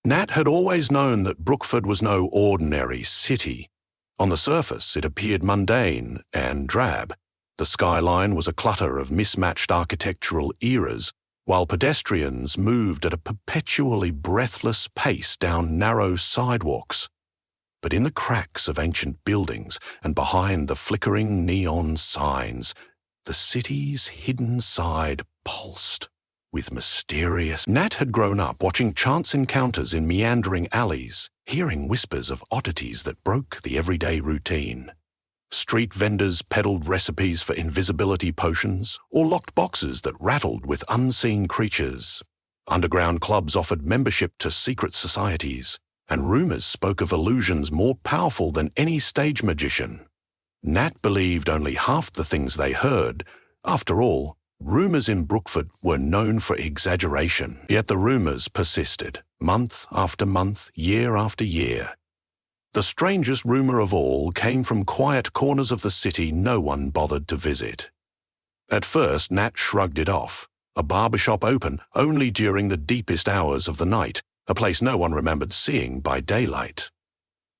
Nat had always known that Brookford was no ordinary city. On the surface, it appeared mundane and drab. The skyline was a clutter of mismatched architectural eras, while pedestrians moved at a perpetually breathless pace down narrow sidewalks. But in the cracks of ancient buildings and behind the flickering neon signs, the city's hidden side pulsed with mysterious. Nat had grown up watching chance encounters in meandering alleys, hearing whispers of oddities that broke the everyday routine. Street vendors peddled recipes for invisibility potions or locked boxes that rattled with unseen creatures. Underground clubs offered membership to secret societies, and rumors spoke of illusions more powerful than any stage magician. Nat believed only half the things they heard. After all, rumors in Brookford were known for exaggeration. Yet the rumors persisted, month after month, year after year. The strangest rumor of all came from quiet corners of the city no one bothered to visit. At first, Nat shrugged it off. A barbershop open only during the deepest hours of the night, a place no one remembered seeing by daylight.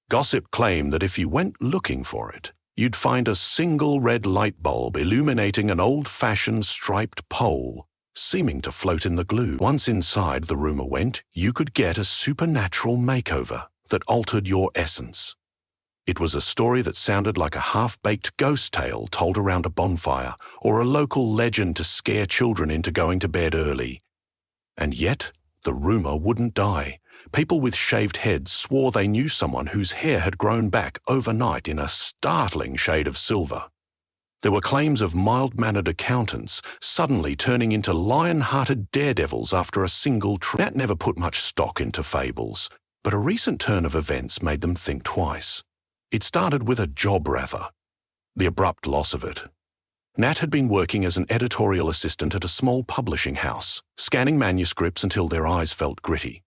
Gossip claimed that if you went looking for it, you'd find a single red light bulb illuminating an old-fashioned striped pole, seeming to float in the gloom. Once inside, the rumor went, you could get a supernatural makeover that altered your essence. It was a story that sounded like a half-baked ghost tale told around a bonfire, or a local legend to scare children into going to bed early. And yet, the rumor wouldn't die. People with shaved heads swore they knew someone whose hair had grown back overnight in a startling shade of silver. There were claims of mild-mannered accountants suddenly turning into lion-hearted daredevils after a single trip. Nat never put much stock into fables, but a recent turn of events made them think twice. It started with a job rather, the abrupt loss of it. Nat had been working as an editorial assistant at a small publishing house, scanning manuscripts until their eyes felt gritty.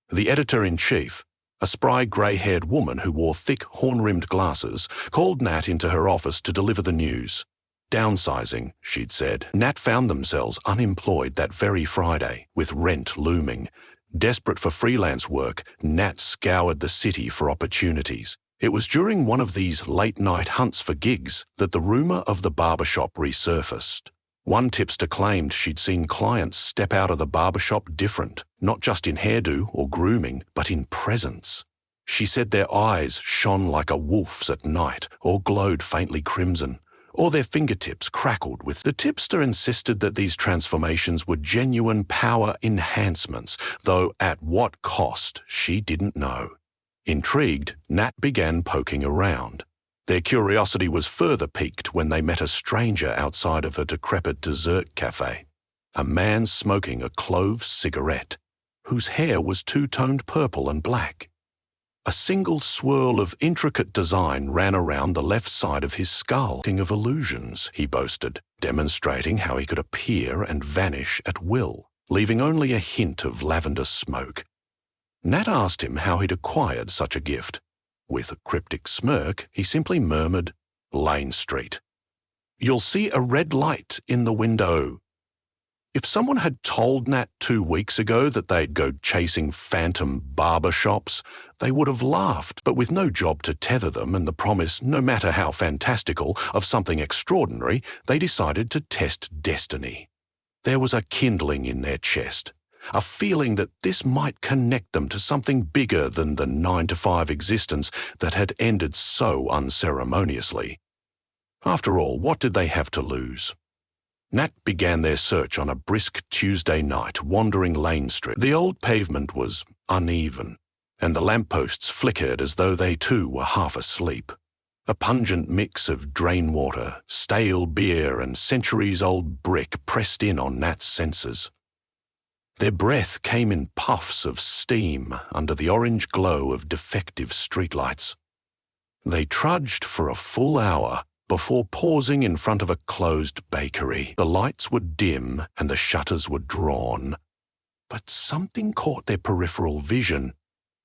The editor-in-chief, a spry grey-haired woman who wore thick, horn-rimmed glasses, called Nat into her office to deliver the news. Downsizing, she'd said. Nat found themselves unemployed that very Friday, with rent looming. Desperate for freelance work, Nat scoured the city for opportunities. It was during one of these late-night hunts for gigs that the rumor of the barbershop resurfaced. One tipster claimed she'd seen clients step out of the barbershop different, not just in hairdo or grooming, but in presence. She said their eyes shone like a wolf's at night or glowed faintly crimson, or their fingertips crackled with. The tipster insisted that these transformations were genuine power enhancements, though at what cost she didn't know. Intrigued, Nat began poking around. Their curiosity was further piqued when they met a stranger outside of a decrepit dessert cafe. A man smoking a clove cigarette, whose hair was two-toned purple and black. A single swirl of intricate design ran around the left side of his skull. King of illusions, he boasted, demonstrating how he could appear and vanish at will, leaving only a hint of lavender smoke. Nat asked him how he'd acquired such a gift. With a cryptic smirk, he simply murmured, "Lane Street. You'll see a red light in the window." If someone had told Nat 2 weeks ago that they'd go chasing phantom barbershops, they would have laughed, but with no job to tether them and the promise, no matter how fantastical, of something extraordinary, they decided to test destiny. There was a kindling in their chest, a feeling that this might connect them to something bigger than the 9-to-5 existence that had ended so unceremoniously. After all, what did they have to lose? Nat began their search on a brisk Tuesday night, wandering Lane Street. The old pavement was uneven, and the lampposts flickered as though they too were half asleep. A pungent mix of drain water, stale beer, and centuries-old brick pressed in on Nat's senses. Their breath came in puffs of steam under the orange glow of defective streetlights. They trudged for a full hour before pausing in front of a closed bakery. The lights were dim and the shutters were drawn. But something caught their peripheral vision.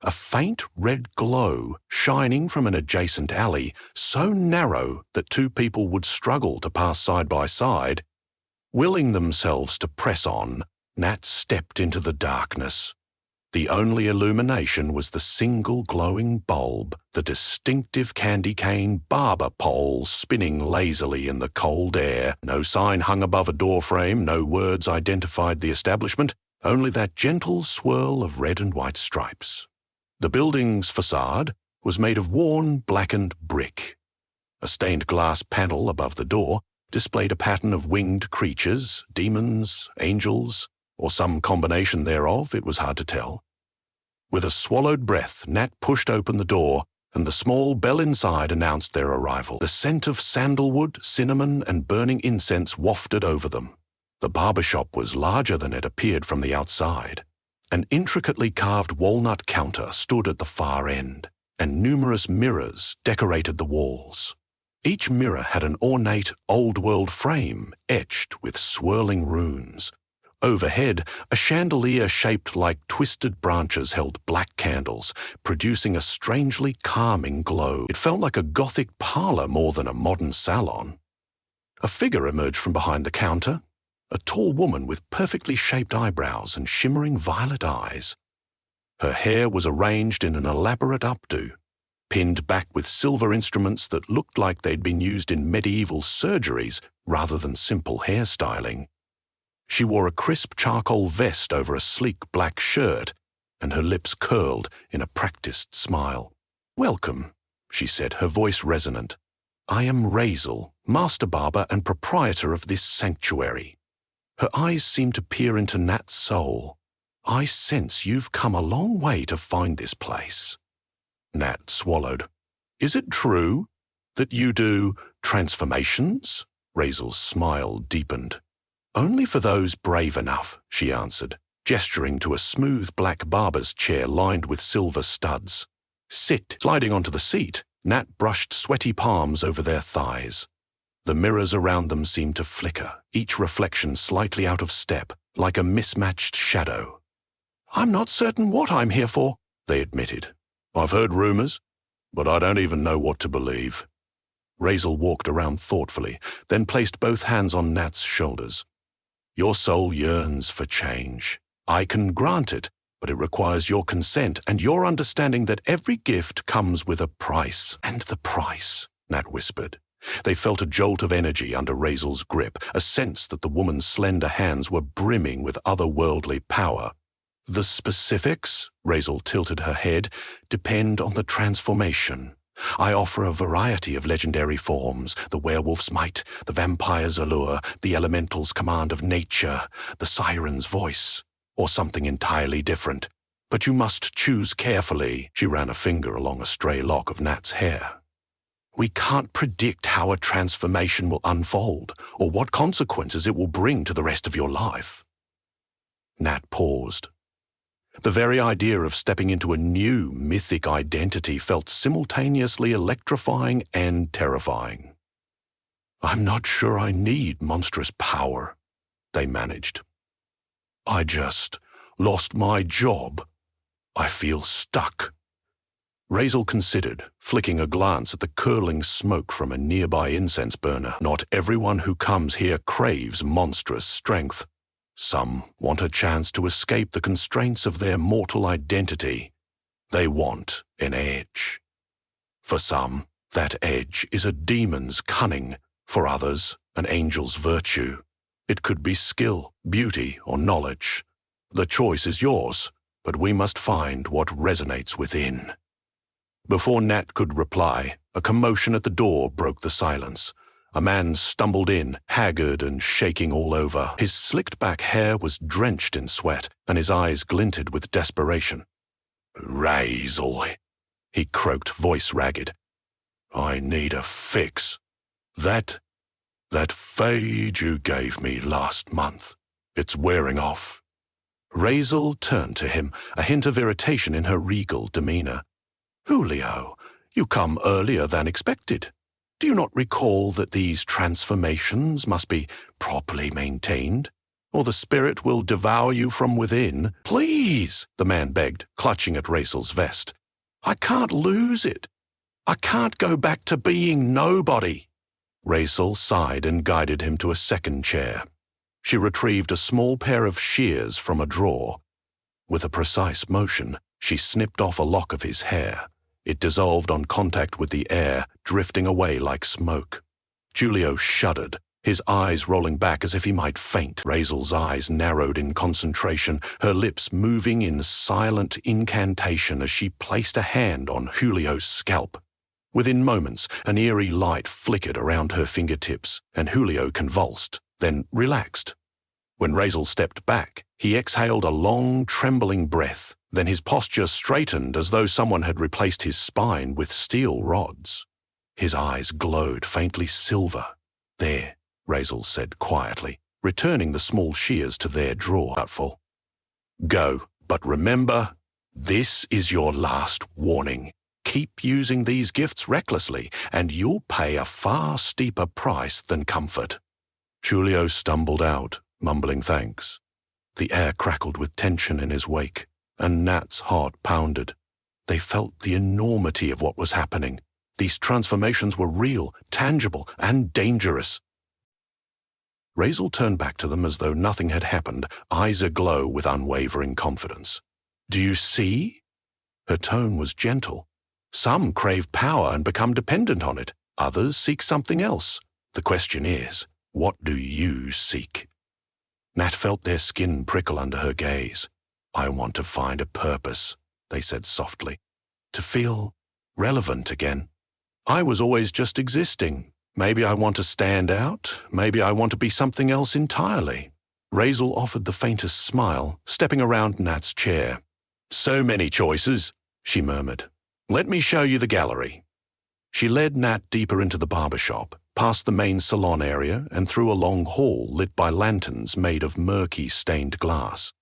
A faint red glow shining from an adjacent alley, so narrow that 2 people would struggle to pass side by side. Willing themselves to press on, Nat stepped into the darkness. The only illumination was the single glowing bulb, the distinctive candy cane barber pole spinning lazily in the cold air. No sign hung above a doorframe, no words identified the establishment, only that gentle swirl of red and white stripes. The building's facade was made of worn, blackened brick. A stained glass panel above the door displayed a pattern of winged creatures, demons, angels, or some combination thereof, it was hard to tell. With a swallowed breath, Nat pushed open the door, and the small bell inside announced their arrival. The scent of sandalwood, cinnamon, and burning incense wafted over them. The barbershop was larger than it appeared from the outside. An intricately carved walnut counter stood at the far end, and numerous mirrors decorated the walls. Each mirror had an ornate, old-world frame etched with swirling runes. Overhead, a chandelier shaped like twisted branches held black candles, producing a strangely calming glow. It felt like a Gothic parlor more than a modern salon. A figure emerged from behind the counter, a tall woman with perfectly shaped eyebrows and shimmering violet eyes. Her hair was arranged in an elaborate updo, pinned back with silver instruments that looked like they'd been used in medieval surgeries rather than simple hairstyling. She wore a crisp charcoal vest over a sleek black shirt, and her lips curled in a practiced smile. "Welcome," she said, her voice resonant. "I am Razel, master barber and proprietor of this sanctuary." Her eyes seemed to peer into Nat's soul. "I sense you've come a long way to find this place." Nat swallowed. "Is it true that you do transformations?" Razel's smile deepened. "Only for those brave enough," she answered, gesturing to a smooth black barber's chair lined with silver studs. "Sit." Sliding onto the seat, Nat brushed sweaty palms over their thighs. The mirrors around them seemed to flicker, each reflection slightly out of step, like a mismatched shadow. "I'm not certain what I'm here for," they admitted. "I've heard rumors, but I don't even know what to believe." Razel walked around thoughtfully, then placed both hands on Nat's shoulders. "Your soul yearns for change. I can grant it, but it requires your consent and your understanding that every gift comes with a price." "And the price?" Nat whispered. They felt a jolt of energy under Razel's grip, a sense that the woman's slender hands were brimming with otherworldly power. "The specifics," Razel tilted her head, "depend on the transformation. I offer a variety of legendary forms, the werewolf's might, the vampire's allure, the elemental's command of nature, the siren's voice, or something entirely different. But you must choose carefully." She ran a finger along a stray lock of Nat's hair. "We can't predict how a transformation will unfold, or what consequences it will bring to the rest of your life." Nat paused. The very idea of stepping into a new, mythic identity felt simultaneously electrifying and terrifying. "I'm not sure I need monstrous power," they managed. "I just lost my job. I feel stuck." Razel considered, flicking a glance at the curling smoke from a nearby incense burner. "Not everyone who comes here craves monstrous strength. Some want a chance to escape the constraints of their mortal identity. They want an edge. For some, that edge is a demon's cunning. For others, an angel's virtue. It could be skill, beauty, or knowledge. The choice is yours, but we must find what resonates within." Before Nat could reply, a commotion at the door broke the silence. A man stumbled in, haggard and shaking all over. His slicked-back hair was drenched in sweat, and his eyes glinted with desperation. "Razel," he croaked, voice ragged. "I need a fix. That fade you gave me last month, it's wearing off." Razel turned to him, a hint of irritation in her regal demeanor. "Julio, you come earlier than expected. Do you not recall that these transformations must be properly maintained, or the spirit will devour you from within?" "Please," the man begged, clutching at Razel's vest. "I can't lose it. I can't go back to being nobody." Razel sighed and guided him to a second chair. She retrieved a small pair of shears from a drawer. With a precise motion, she snipped off a lock of his hair. It dissolved on contact with the air, drifting away like smoke. Julio shuddered, his eyes rolling back as if he might faint. Raisel's eyes narrowed in concentration, her lips moving in silent incantation as she placed a hand on Julio's scalp. Within moments, an eerie light flickered around her fingertips, and Julio convulsed, then relaxed. When Raisel stepped back, he exhaled a long, trembling breath. Then his posture straightened as though someone had replaced his spine with steel rods. His eyes glowed faintly silver. "There," Raisel said quietly, returning the small shears to their drawer. "Doubtful. Go, but remember, this is your last warning. Keep using these gifts recklessly, and you'll pay a far steeper price than comfort." Julio stumbled out, mumbling thanks. The air crackled with tension in his wake, and Nat's heart pounded. They felt the enormity of what was happening. These transformations were real, tangible, and dangerous. Raisel turned back to them as though nothing had happened, eyes aglow with unwavering confidence. "Do you see?" Her tone was gentle. "Some crave power and become dependent on it. Others seek something else. The question is, what do you seek?" Nat felt their skin prickle under her gaze. "I want to find a purpose," they said softly. "To feel relevant again. I was always just existing. Maybe I want to stand out. Maybe I want to be something else entirely." Raisel offered the faintest smile, stepping around Nat's chair. "So many choices," she murmured. "Let me show you the gallery." She led Nat deeper into the barbershop, past the main salon area and through a long hall lit by lanterns made of murky stained glass.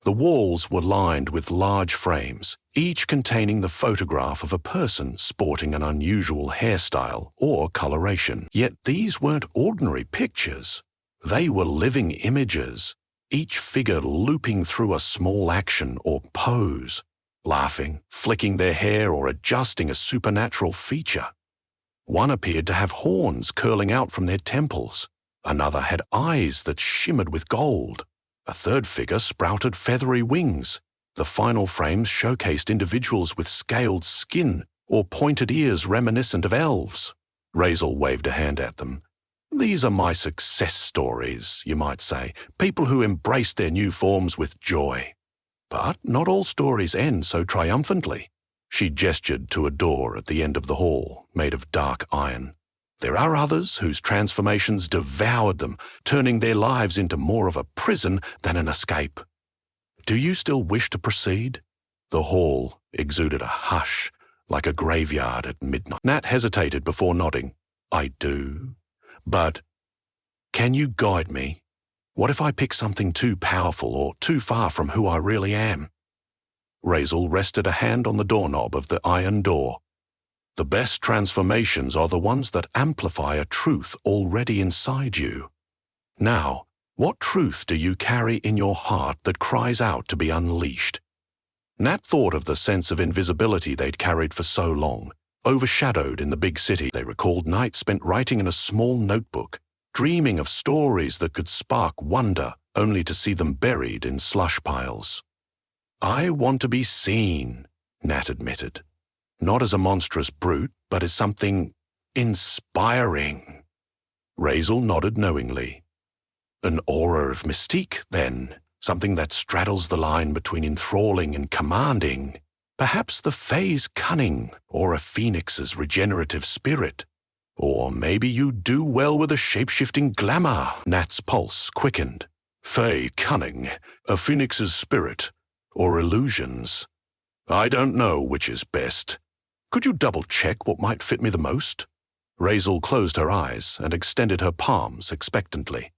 The walls were lined with large frames, each containing the photograph of a person sporting an unusual hairstyle or coloration. Yet these weren't ordinary pictures. They were living images, each figure looping through a small action or pose, laughing, flicking their hair or adjusting a supernatural feature. One appeared to have horns curling out from their temples. Another had eyes that shimmered with gold. A third figure sprouted feathery wings. The final frames showcased individuals with scaled skin or pointed ears reminiscent of elves. Raisel waved a hand at them. "These are my success stories, you might say, people who embraced their new forms with joy. But not all stories end so triumphantly." She gestured to a door at the end of the hall, made of dark iron. "There are others whose transformations devoured them, turning their lives into more of a prison than an escape. Do you still wish to proceed?" The hall exuded a hush, like a graveyard at midnight. Nat hesitated before nodding. "I do. But can you guide me? What if I pick something too powerful or too far from who I really am?" Raisel rested a hand on the doorknob of the iron door. "The best transformations are the ones that amplify a truth already inside you. Now, what truth do you carry in your heart that cries out to be unleashed?" Nat thought of the sense of invisibility they'd carried for so long, overshadowed in the big city. They recalled nights spent writing in a small notebook, dreaming of stories that could spark wonder, only to see them buried in slush piles. "I want to be seen," Nat admitted. "Not as a monstrous brute, but as something inspiring." Raisel nodded knowingly. "An aura of mystique, then, something that straddles the line between enthralling and commanding. Perhaps the Fae's cunning, or a phoenix's regenerative spirit. Or maybe you do well with a shape-shifting glamour." Nat's pulse quickened. "Fae cunning, a phoenix's spirit, or illusions. I don't know which is best. Could you double-check what might fit me the most?" Raisel closed her eyes and extended her palms expectantly.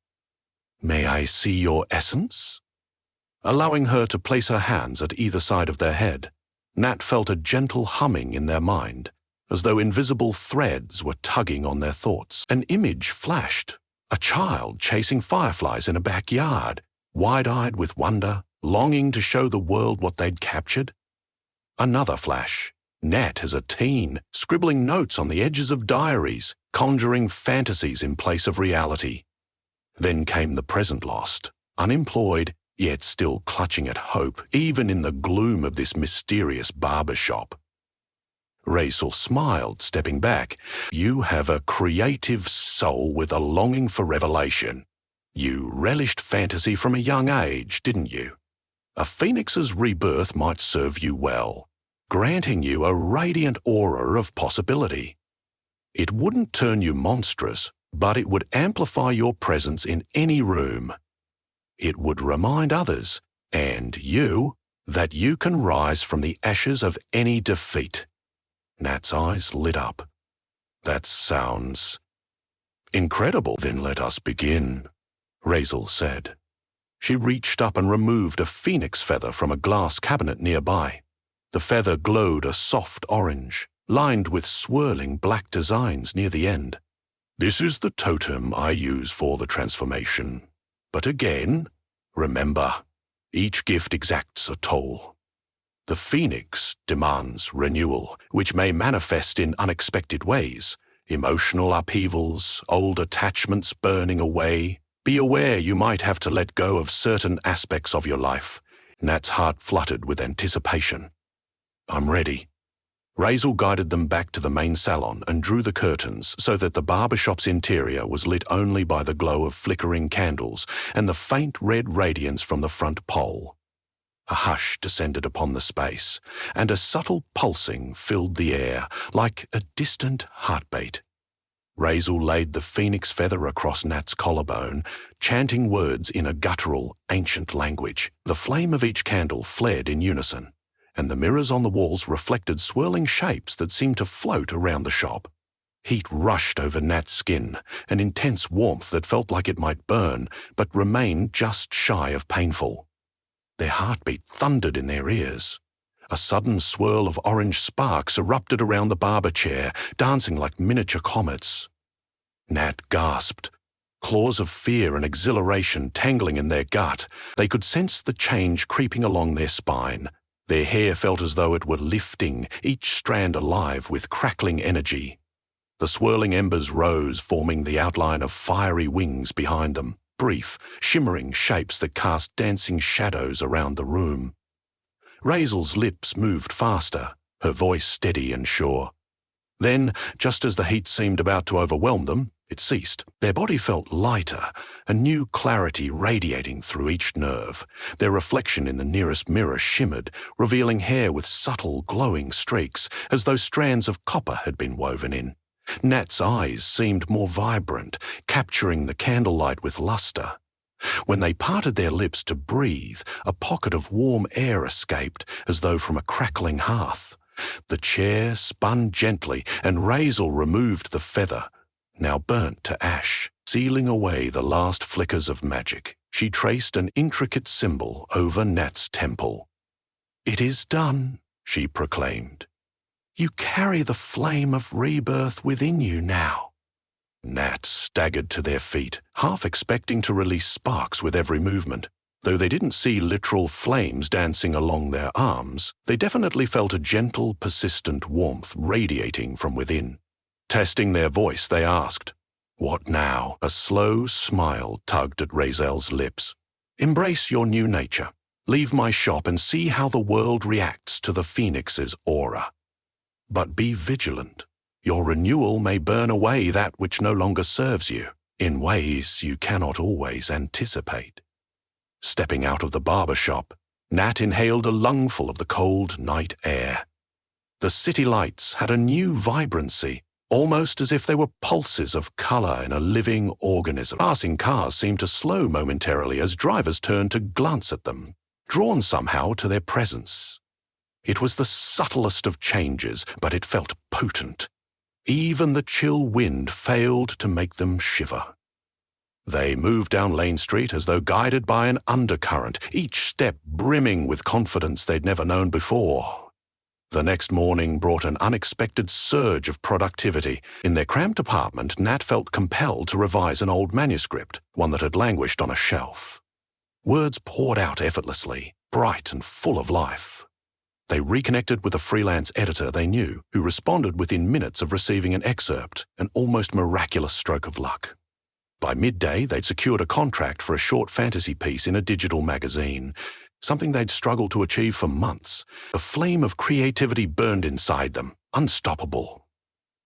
"May I see your essence?" Allowing her to place her hands at either side of their head, Nat felt a gentle humming in their mind, as though invisible threads were tugging on their thoughts. An image flashed, a child chasing fireflies in a backyard, wide-eyed with wonder, longing to show the world what they'd captured. Another flash, Nat as a teen, scribbling notes on the edges of diaries, conjuring fantasies in place of reality. Then came the present lost, unemployed, yet still clutching at hope, even in the gloom of this mysterious barbershop. Razel smiled, stepping back. You have a creative soul with a longing for revelation. You relished fantasy from a young age, didn't you? A phoenix's rebirth might serve you well, granting you a radiant aura of possibility. It wouldn't turn you monstrous, but it would amplify your presence in any room. It would remind others, and you, that you can rise from the ashes of any defeat. Nat's eyes lit up. That sounds incredible. Then let us begin, Razel said. She reached up and removed a phoenix feather from a glass cabinet nearby. The feather glowed a soft orange, lined with swirling black designs near the end. This is the totem I use for the transformation. But again, remember, each gift exacts a toll. The phoenix demands renewal, which may manifest in unexpected ways. Emotional upheavals, old attachments burning away. Be aware you might have to let go of certain aspects of your life. Nat's heart fluttered with anticipation. I'm ready. Razel guided them back to the main salon and drew the curtains so that the barbershop's interior was lit only by the glow of flickering candles and the faint red radiance from the front pole. A hush descended upon the space, and a subtle pulsing filled the air, like a distant heartbeat. Razel laid the phoenix feather across Nat's collarbone, chanting words in a guttural, ancient language. The flame of each candle flared in unison, and the mirrors on the walls reflected swirling shapes that seemed to float around the shop. Heat rushed over Nat's skin, an intense warmth that felt like it might burn, but remained just shy of painful. Their heartbeat thundered in their ears. A sudden swirl of orange sparks erupted around the barber chair, dancing like miniature comets. Nat gasped. Claws of fear and exhilaration tangling in their gut. They could sense the change creeping along their spine. Their hair felt as though it were lifting, each strand alive with crackling energy. The swirling embers rose, forming the outline of fiery wings behind them. Brief, shimmering shapes that cast dancing shadows around the room. Razel's lips moved faster, her voice steady and sure. Then, just as the heat seemed about to overwhelm them, it ceased. Their body felt lighter, a new clarity radiating through each nerve. Their reflection in the nearest mirror shimmered, revealing hair with subtle, glowing streaks, as though strands of copper had been woven in. Nat's eyes seemed more vibrant, capturing the candlelight with luster. When they parted their lips to breathe, a pocket of warm air escaped, as though from a crackling hearth. The chair spun gently, and Razel removed the feather, now burnt to ash, sealing away the last flickers of magic. She traced an intricate symbol over Nat's temple. "It is done," she proclaimed. "You carry the flame of rebirth within you now." Nat staggered to their feet, half expecting to release sparks with every movement. Though they didn't see literal flames dancing along their arms, they definitely felt a gentle, persistent warmth radiating from within. Testing their voice, they asked, "What now?" A slow smile tugged at Razel's lips. "Embrace your new nature. Leave my shop and see how the world reacts to the Phoenix's aura. But be vigilant. Your renewal may burn away that which no longer serves you, in ways you cannot always anticipate." Stepping out of the barber shop, Nat inhaled a lungful of the cold night air. The city lights had a new vibrancy, almost as if they were pulses of color in a living organism. Passing cars seemed to slow momentarily as drivers turned to glance at them, drawn somehow to their presence. It was the subtlest of changes, but it felt potent. Even the chill wind failed to make them shiver. They moved down Lane Street as though guided by an undercurrent, each step brimming with confidence they'd never known before. The next morning brought an unexpected surge of productivity. In their cramped apartment, Nat felt compelled to revise an old manuscript, one that had languished on a shelf. Words poured out effortlessly, bright and full of life. They reconnected with a freelance editor they knew, who responded within minutes of receiving an excerpt, an almost miraculous stroke of luck. By midday, they'd secured a contract for a short fantasy piece in a digital magazine, something they'd struggled to achieve for months. A flame of creativity burned inside them, unstoppable.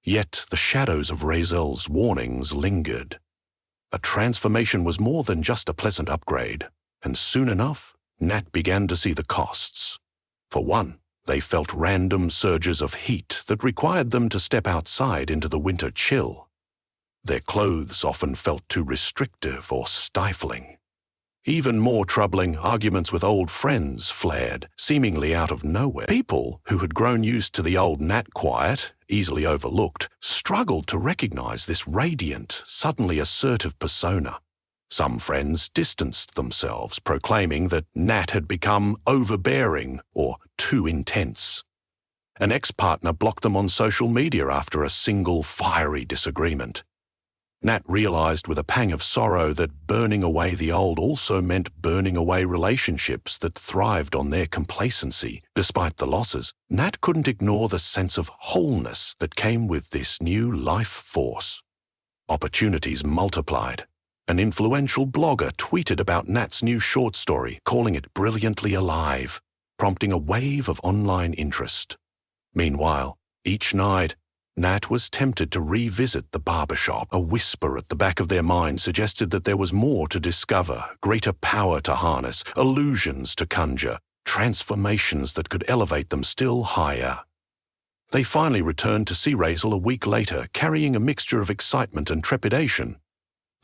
Yet the shadows of Razel's warnings lingered. A transformation was more than just a pleasant upgrade, and soon enough, Nat began to see the costs. For one, they felt random surges of heat that required them to step outside into the winter chill. Their clothes often felt too restrictive or stifling. Even more troubling, arguments with old friends flared, seemingly out of nowhere. People who had grown used to the old Nat quiet, easily overlooked, struggled to recognize this radiant, suddenly assertive persona. Some friends distanced themselves, proclaiming that Nat had become overbearing or too intense. An ex-partner blocked them on social media after a single fiery disagreement. Nat realized with a pang of sorrow that burning away the old also meant burning away relationships that thrived on their complacency. Despite the losses, Nat couldn't ignore the sense of wholeness that came with this new life force. Opportunities multiplied. An influential blogger tweeted about Nat's new short story, calling it brilliantly alive, prompting a wave of online interest. Meanwhile, each night, Nat was tempted to revisit the barbershop. A whisper at the back of their mind suggested that there was more to discover, greater power to harness, illusions to conjure, transformations that could elevate them still higher. They finally returned to see Razel a week later, carrying a mixture of excitement and trepidation.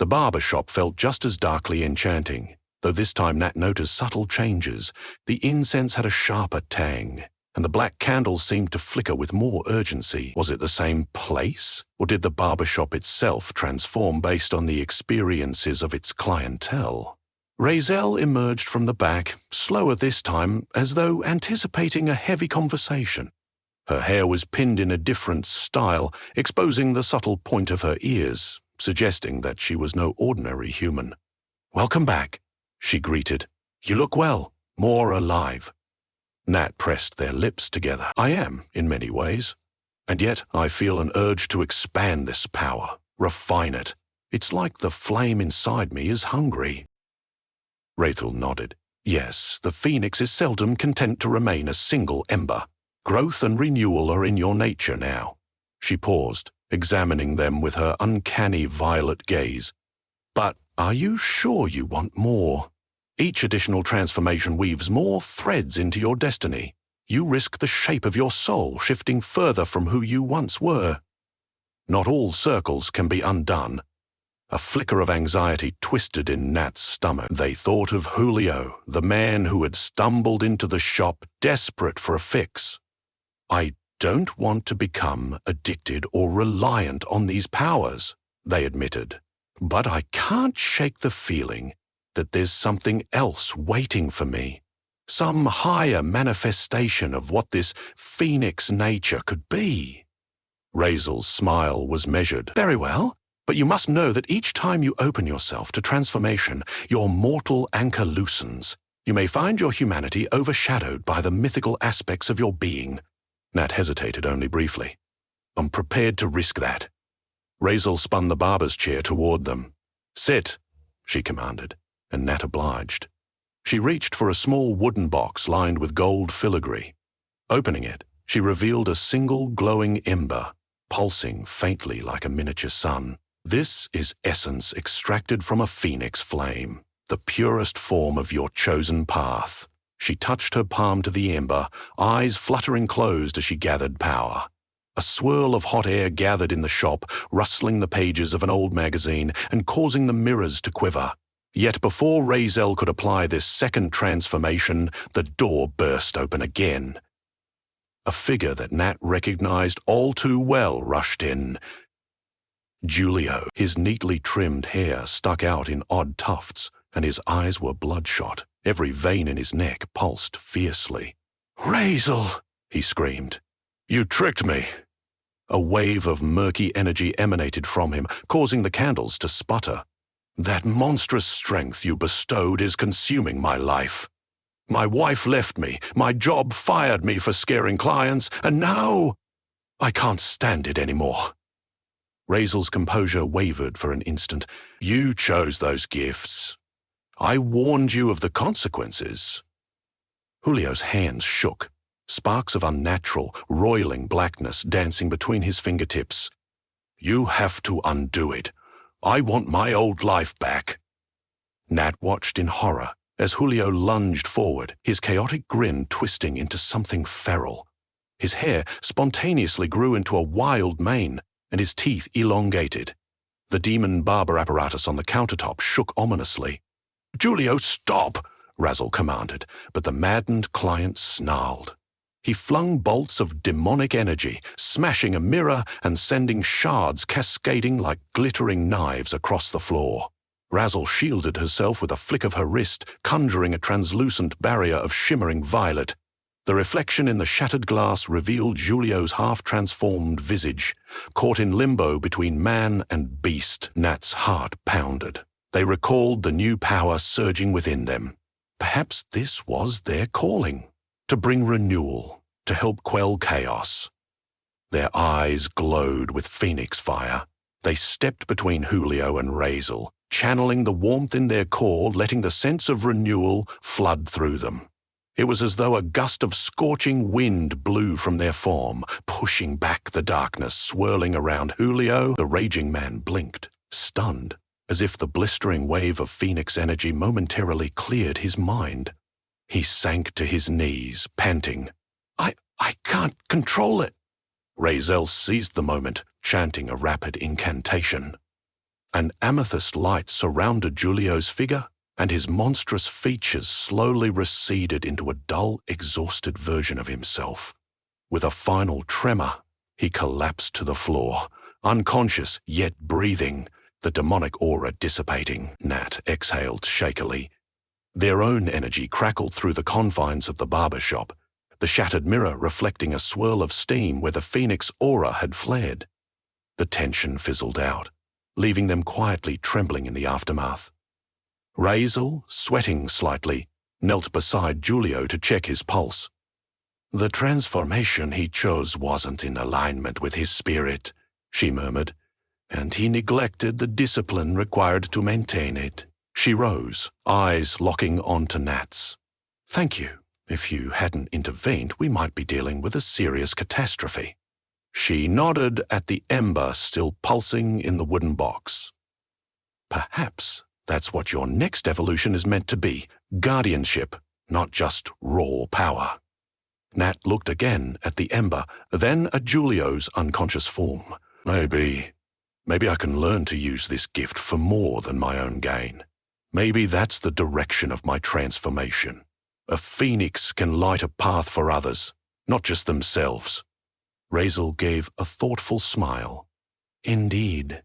The barbershop felt just as darkly enchanting, though this time Nat noticed subtle changes. The incense had a sharper tang, and the black candles seemed to flicker with more urgency. Was it the same place, or did the barbershop itself transform based on the experiences of its clientele? Razel emerged from the back, slower this time, as though anticipating a heavy conversation. Her hair was pinned in a different style, exposing the subtle point of her ears, suggesting that she was no ordinary human. "Welcome back," she greeted. "You look well, more alive." Nat pressed their lips together. "I am, in many ways. And yet I feel an urge to expand this power, refine it. It's like the flame inside me is hungry." Razel nodded. "Yes, the phoenix is seldom content to remain a single ember. Growth and renewal are in your nature now." She paused, examining them with her uncanny violet gaze. "But are you sure you want more? Each additional transformation weaves more threads into your destiny. You risk the shape of your soul shifting further from who you once were. Not all circles can be undone." A flicker of anxiety twisted in Nat's stomach. They thought of Julio, the man who had stumbled into the shop desperate for a fix. "I don't want to become addicted or reliant on these powers," they admitted. "But I can't shake the feeling that there's something else waiting for me, some higher manifestation of what this phoenix nature could be." Razel's smile was measured. "Very well, but you must know that each time you open yourself to transformation, your mortal anchor loosens. You may find your humanity overshadowed by the mythical aspects of your being." Nat hesitated only briefly. "I'm prepared to risk that." Razel spun the barber's chair toward them. "Sit," she commanded, and Nat obliged. She reached for a small wooden box lined with gold filigree. Opening it, she revealed a single glowing ember, pulsing faintly like a miniature sun. "This is essence extracted from a phoenix flame, the purest form of your chosen path." She touched her palm to the ember, eyes fluttering closed as she gathered power. A swirl of hot air gathered in the shop, rustling the pages of an old magazine and causing the mirrors to quiver. Yet before Razel could apply this second transformation, the door burst open again. A figure that Nat recognized all too well rushed in. Julio. His neatly trimmed hair stuck out in odd tufts, and his eyes were bloodshot. Every vein in his neck pulsed fiercely. "Razel!" he screamed. "You tricked me!" A wave of murky energy emanated from him, causing the candles to sputter. "That monstrous strength you bestowed is consuming my life. My wife left me, my job fired me for scaring clients, and now I can't stand it anymore." Raisel's composure wavered for an instant. You chose those gifts. I warned you of the consequences. Julio's hands shook, sparks of unnatural, roiling blackness dancing between his fingertips. You have to undo it. I want my old life back. Nat watched in horror as Julio lunged forward, his chaotic grin twisting into something feral. His hair spontaneously grew into a wild mane, and his teeth elongated. The demon barber apparatus on the countertop shook ominously. "Julio, stop!" Razzle commanded, but the maddened client snarled. He flung bolts of demonic energy, smashing a mirror and sending shards cascading like glittering knives across the floor. Razzle shielded herself with a flick of her wrist, conjuring a translucent barrier of shimmering violet. The reflection in the shattered glass revealed Julio's half-transformed visage, caught in limbo between man and beast. Nat's heart pounded. They recalled the new power surging within them. Perhaps this was their calling, to bring renewal, to help quell chaos. Their eyes glowed with phoenix fire. They stepped between Julio and Razel, channeling the warmth in their core, letting the sense of renewal flood through them. It was as though a gust of scorching wind blew from their form, pushing back the darkness swirling around Julio. The raging man blinked, stunned, as if the blistering wave of phoenix energy momentarily cleared his mind. He sank to his knees, panting. I can't control it. Razel seized the moment, chanting a rapid incantation. An amethyst light surrounded Julio's figure, and his monstrous features slowly receded into a dull, exhausted version of himself. With a final tremor, he collapsed to the floor, unconscious yet breathing, the demonic aura dissipating. Nat exhaled shakily. Their own energy crackled through the confines of the barbershop, the shattered mirror reflecting a swirl of steam where the phoenix aura had flared. The tension fizzled out, leaving them quietly trembling in the aftermath. Razel, sweating slightly, knelt beside Julio to check his pulse. The transformation he chose wasn't in alignment with his spirit, she murmured, and he neglected the discipline required to maintain it. She rose, eyes locking onto Nat's. Thank you. If you hadn't intervened, we might be dealing with a serious catastrophe. She nodded at the ember still pulsing in the wooden box. Perhaps that's what your next evolution is meant to be, guardianship, not just raw power. Nat looked again at the ember, then at Julio's unconscious form. Maybe I can learn to use this gift for more than my own gain. Maybe that's the direction of my transformation. A phoenix can light a path for others, not just themselves. Razel gave a thoughtful smile. Indeed.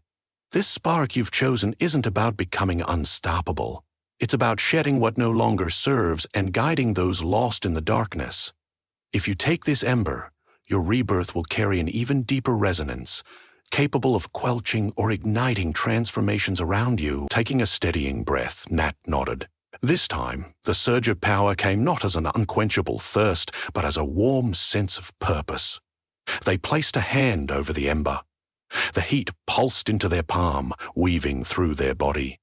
This spark you've chosen isn't about becoming unstoppable. It's about shedding what no longer serves and guiding those lost in the darkness. If you take this ember, your rebirth will carry an even deeper resonance, capable of quelching or igniting transformations around you. Taking a steadying breath, Nat nodded. This time, the surge of power came not as an unquenchable thirst, but as a warm sense of purpose. They placed a hand over the ember. The heat pulsed into their palm, weaving through their body.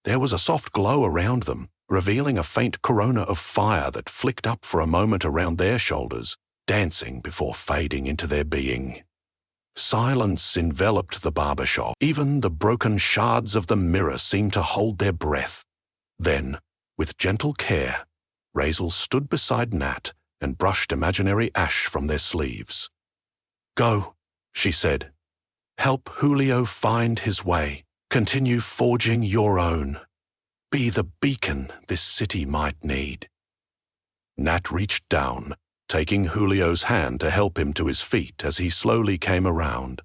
There was a soft glow around them, revealing a faint corona of fire that flicked up for a moment around their shoulders, dancing before fading into their being. Silence enveloped the barbershop. Even the broken shards of the mirror seemed to hold their breath. Then, with gentle care, Razel stood beside Nat and brushed imaginary ash from their sleeves. Go, she said. Help Julio find his way. Continue forging your own. Be the beacon this city might need. Nat reached down, taking Julio's hand to help him to his feet as he slowly came around.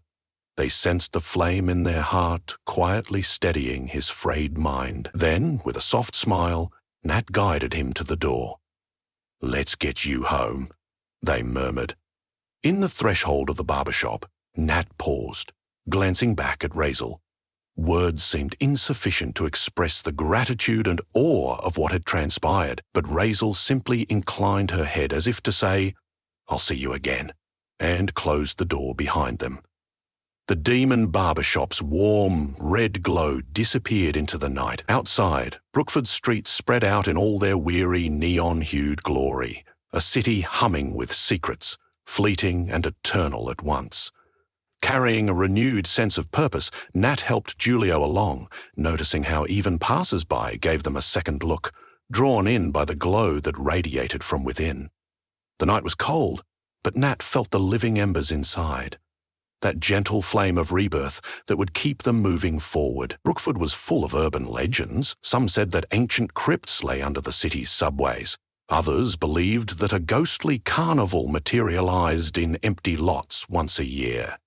They sensed the flame in their heart quietly steadying his frayed mind. Then, with a soft smile, Nat guided him to the door. Let's get you home, they murmured. In the threshold of the barbershop, Nat paused, glancing back at Razel. Words seemed insufficient to express the gratitude and awe of what had transpired, but Razel simply inclined her head as if to say, I'll see you again, and closed the door behind them. The demon barbershop's warm, red glow disappeared into the night. Outside, Brookford's streets spread out in all their weary, neon-hued glory, a city humming with secrets, fleeting and eternal at once. Carrying a renewed sense of purpose, Nat helped Julio along, noticing how even passers-by gave them a second look, drawn in by the glow that radiated from within. The night was cold, but Nat felt the living embers inside. That gentle flame of rebirth that would keep them moving forward. Brookford was full of urban legends. Some said that ancient crypts lay under the city's subways. Others believed that a ghostly carnival materialized in empty lots once a year.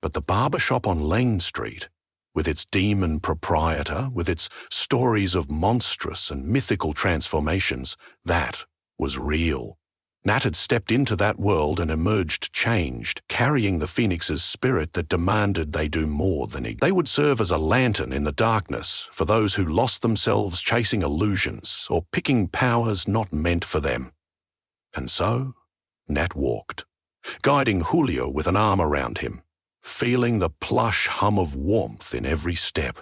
But the barbershop on Lane Street, with its demon proprietor, with its stories of monstrous and mythical transformations, that was real. Nat had stepped into that world and emerged changed, carrying the Phoenix's spirit that demanded they do more than they would serve as a lantern in the darkness for those who lost themselves chasing illusions or picking powers not meant for them. And so, Nat walked, guiding Julio with an arm around him, feeling the plush hum of warmth in every step.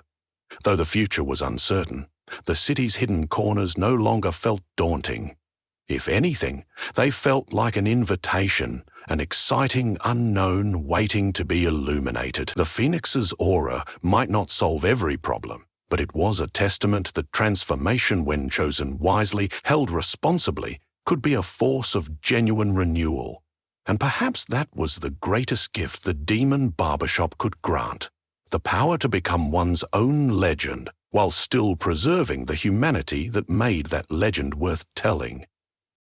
Though the future was uncertain, the city's hidden corners no longer felt daunting. If anything, they felt like an invitation, an exciting unknown waiting to be illuminated. The Phoenix's aura might not solve every problem, but it was a testament that transformation, when chosen wisely, held responsibly, could be a force of genuine renewal. And perhaps that was the greatest gift the demon barbershop could grant, the power to become one's own legend, while still preserving the humanity that made that legend worth telling.